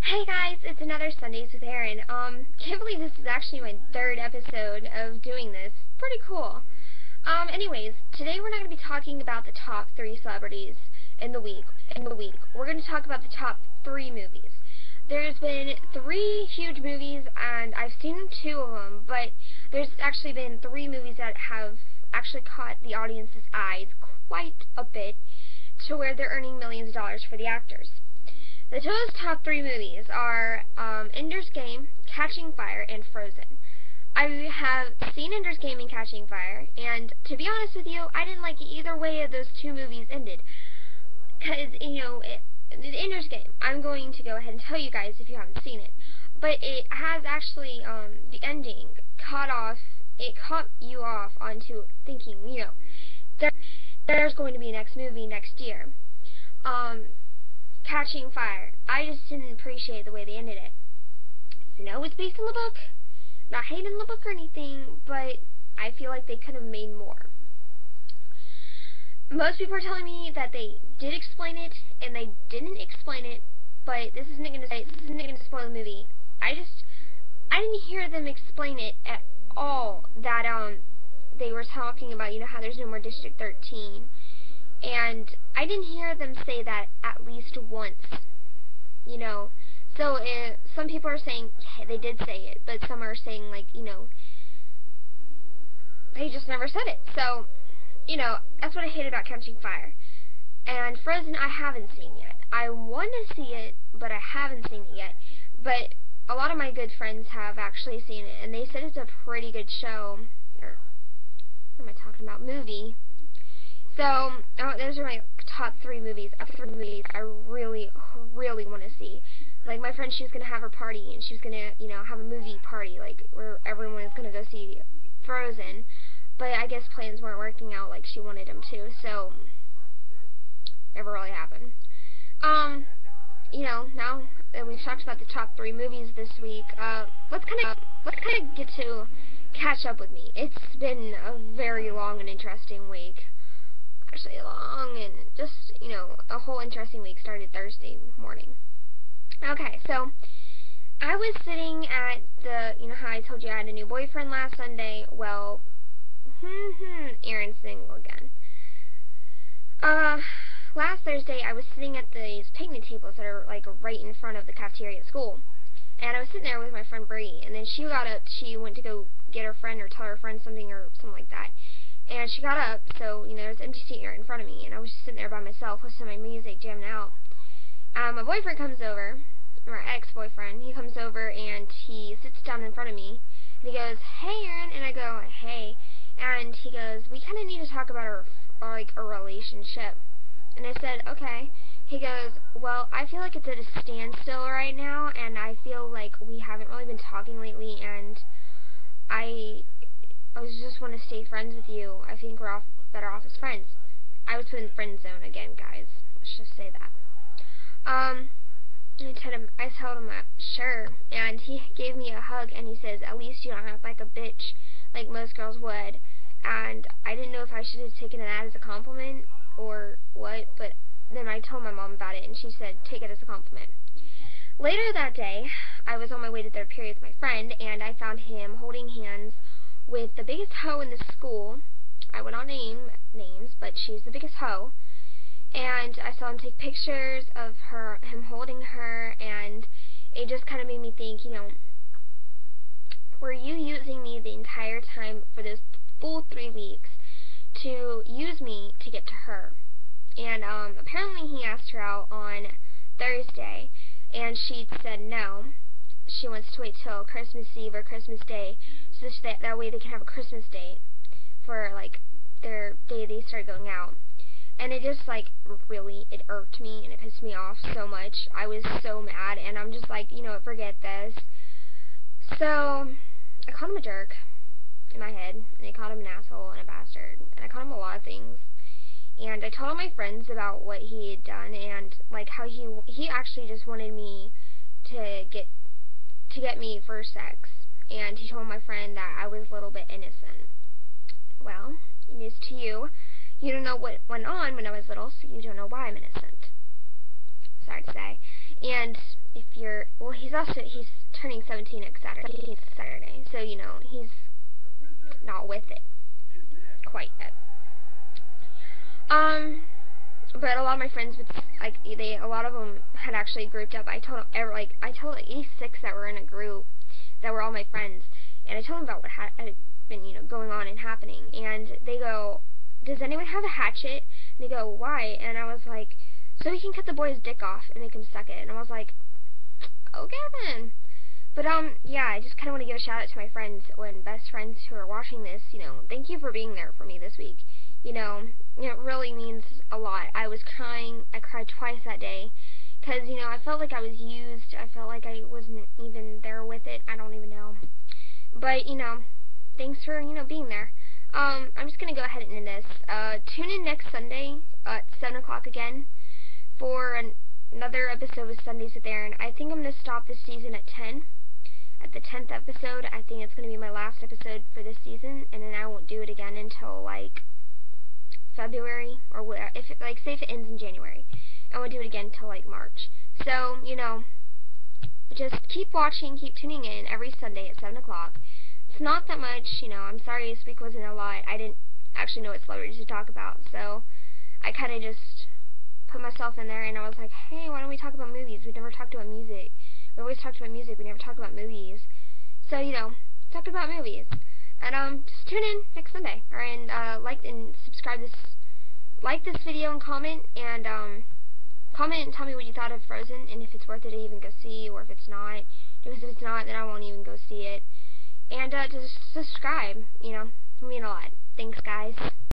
Hey guys, it's another Sundays with Erin. Can't believe this is actually my third episode of doing this. Pretty cool. Anyways, today we're not going to be talking about the top 3 celebrities in the week. We're going to talk about the top 3 movies. There's been 3 huge movies, and I've seen 2 of them, but there's actually been 3 movies that have actually caught the audience's eyes quite a bit, to where they're earning millions of dollars for the actors. The top 3 movies are Ender's Game, Catching Fire, and Frozen. I have seen Ender's Game and Catching Fire, and to be honest with you, I didn't like either way of those 2 movies ended. Because, Ender's Game, I'm going to go ahead and tell you guys if you haven't seen it. But it has actually, the ending it caught you off onto thinking, there's going to be a next movie next year. Catching Fire, I just didn't appreciate the way they ended it. No, it's based on the book. Not hating the book or anything, but I feel like they could have made more. Most people are telling me that they did explain it, and they didn't explain it, but this isn't going to spoil the movie. I didn't hear them explain it at all, that, they were talking about, how there's no more District 13. And I didn't hear them say that at least once, So, some people are saying, yeah, they did say it, but some are saying, they just never said it. So, that's what I hate about Catching Fire. And Frozen, I haven't seen yet. I want to see it, but I haven't seen it yet. But a lot of my good friends have actually seen it, and they said it's a pretty good show. Or, what am I talking about? Movie. So, those are my top 3 movies. I really, really want to see. Like, my friend, she was going to have her party, and she was going to, have a movie party, where everyone is going to go see Frozen. But I guess plans weren't working out like she wanted them to, so never really happened. Now that we've talked about the top 3 movies this week, let's kind of get to catch up with me. It's been a very long and interesting week. Actually long, and just, a whole interesting week started Thursday morning. Okay, so I was sitting at how I told you I had a new boyfriend last Sunday. Well, Erin's single again. Last Thursday I was sitting at these picnic tables that are, right in front of the cafeteria at school. And I was sitting there with my friend Bree, and then she got up, she went to go get her friend or tell her friend something or something like that. And she got up, so, there's an empty seat right in front of me, and I was just sitting there by myself, listening to my music, jamming out. My boyfriend comes over, my ex-boyfriend, he comes over, and he sits down in front of me, and he goes, "Hey, Erin," and I go, "Hey," and he goes, "We kind of need to talk about our relationship." And I said, "Okay." He goes, "Well, I feel like it's at a standstill right now, and I feel like we haven't really been talking lately, and I just want to stay friends with you. I think we're better off as friends." I was put in the friend zone again, guys. Let's just say that. I told him sure, and he gave me a hug, and he says, "At least you don't act like a bitch like most girls would." And I didn't know if I should have taken that as a compliment or what, but then I told my mom about it, and she said, "Take it as a compliment." Later that day, I was on my way to third period with my friend, and I found him holding hands with the biggest hoe in the school. I will not name names, but she's the biggest hoe. And I saw him take pictures of him holding her, and it just kind of made me think, were you using me the entire time for those full 3 weeks to use me to get to her? And apparently he asked her out on Thursday, and she said no. She wants to wait till Christmas Eve or Christmas Day, so that way they can have a Christmas date for, their day they start going out. And it just, really, it irked me, and it pissed me off so much. I was so mad, and I'm just like, forget this. So, I called him a jerk in my head, and I called him an asshole and a bastard, and I called him a lot of things. And I told all my friends about what he had done, and, how he actually just wanted me to get me for sex. And he told my friend that I was a little bit innocent. Well, news to you. You don't know what went on when I was little, so you don't know why I'm innocent. sorry to say. And if you're, well, he's turning 17 next Saturday, so, you know, he's not with it quite yet. But a lot of my friends, like, a lot of them had actually grouped up. I told at least 6 that were in a group that were all my friends, and I told them about what had been, you know, going on and happening, and they go, does anyone have a hatchet? And they go, why? And I was like, so we can cut the boy's dick off and make him suck it. And I was like, okay then. But, yeah, I just kind of want to give a shout out to my friends and best friends who are watching this. You know, thank you for being there for me this week. You know, it really means a lot. I was crying. I cried twice that day. Because, you know, I felt like I was used. I felt like I wasn't even there with it. I don't even know. But, you know, thanks for, you know, being there. I'm just going to go ahead and end this. Tune in next Sunday at 7 o'clock again for another episode of Sundays with Erin. I think I'm going to stop this season at 10. At the 10th episode, I think it's going to be my last episode for this season, and then I won't do it again until, like, February, or whatever. If it, like, say if it ends in January, I won't do it again until, like, March. So, you know, just keep watching, keep tuning in every Sunday at 7 o'clock. It's not that much, you know, I'm sorry this week wasn't a lot. I didn't actually know what celebrities to talk about, so I kind of just put myself in there, and I was like, hey, why don't we talk about movies? We never talked about music. We always talked about music, we never talked about movies. So, you know, talk about movies. And, just tune in next Sunday. And, like and subscribe like this video and comment, and, comment and tell me what you thought of Frozen, and if it's worth it to even go see, or if it's not. Because if it's not, then I won't even go see it. And, just subscribe, you know, it would mean a lot. Thanks, guys.